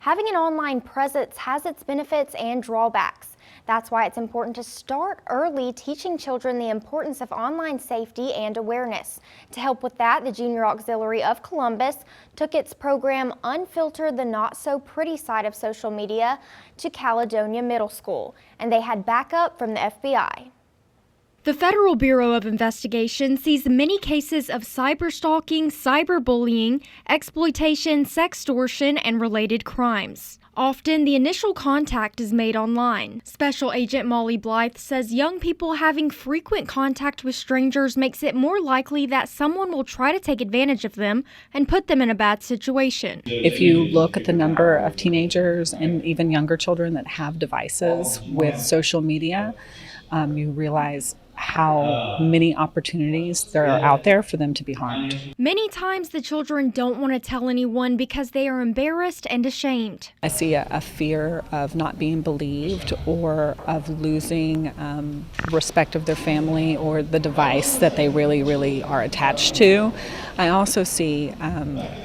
Having an online presence has its benefits and drawbacks. That's why it's important to start early teaching children the importance of online safety and awareness. To help with that, the Junior Auxiliary of Columbus took its program Unfilter the Not So Pretty Side of Social Media to Caledonia Middle School, and they had backup from the FBI. The Federal Bureau of Investigation sees many cases of cyberstalking, cyberbullying, exploitation, sextortion, and related crimes. Often, the initial contact is made online. Special Agent Molly Blythe says young people having frequent contact with strangers makes it more likely that someone will try to take advantage of them and put them in a bad situation. If you look at the number of teenagers and even younger children that have devices with social media, you realize how many opportunities there are out there for them to be harmed. Many times the children don't want to tell anyone because they are embarrassed and ashamed. I see a fear of not being believed or of losing respect of their family or the device that they really are attached to. I also see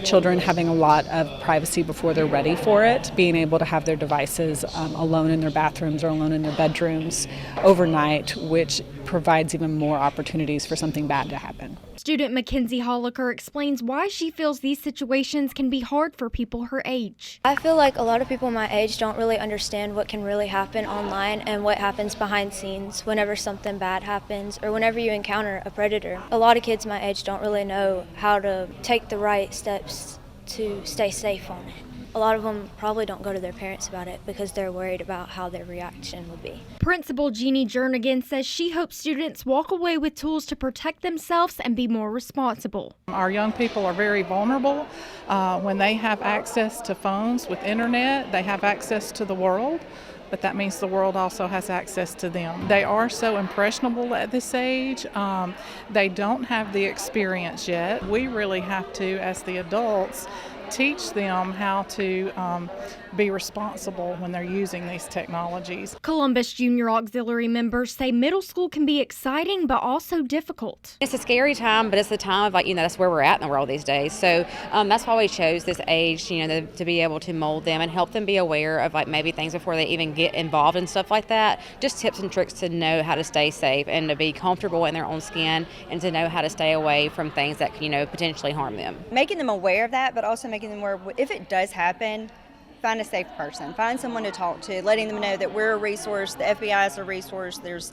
children having a lot of privacy before they're ready for it, being able to have their devices alone in their bathrooms or alone in their bedrooms overnight, which provides even more opportunities for something bad to happen. Student Mackenzie Holliker explains why she feels these situations can be hard for people her age. I feel like a lot of people my age don't really understand what can really happen online and what happens behind scenes whenever something bad happens or whenever you encounter a predator. A lot of kids my age don't really know how to take the right steps to stay safe on it. A lot of them probably don't go to their parents about it because they're worried about how their reaction will be. Principal Jeannie Jernigan says she hopes students walk away with tools to protect themselves and be more responsible. Our young people are very vulnerable. When they have access to phones with internet, they have access to the world, but that means the world also has access to them. They are so impressionable at this age. They don't have the experience yet. We really have to, as the adults, teach them how to be responsible when they're using these technologies. Columbus Junior Auxiliary members say middle school can be exciting but also difficult. It's a scary time, but it's the time of that's where we're at in the world these days. So that's why we chose this age, to be able to mold them and help them be aware of maybe things before they even get involved in stuff like that. Just tips and tricks to know how to stay safe and to be comfortable in their own skin and to know how to stay away from things that can, potentially harm them. Making them aware of that, but also making them aware if it does happen, find a safe person, find someone to talk to, letting them know that we're a resource, the FBI is a resource, there's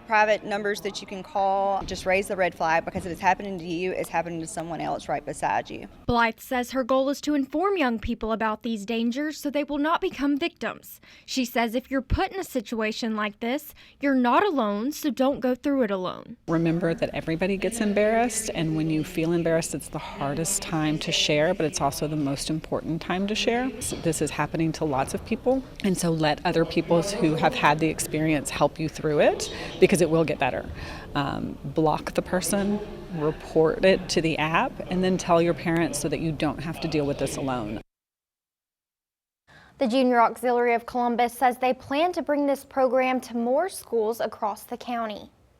private numbers that you can call. Just raise the red flag, because if it's happening to you, it's happening to someone else right beside you. Blythe says her goal is to inform young people about these dangers so they will not become victims. She says if you're put in a situation like this, you're not alone, so don't go through it alone. Remember that everybody gets embarrassed, and when you feel embarrassed, it's the hardest time to share, but it's also the most important time to share. This is happening to lots of people, and so let other people who have had the experience help you through it, because it will get better. Block the person, report it to the app, and then tell your parents so that you don't have to deal with this alone. The Junior Auxiliary of Columbus says they plan to bring this program to more schools across the county.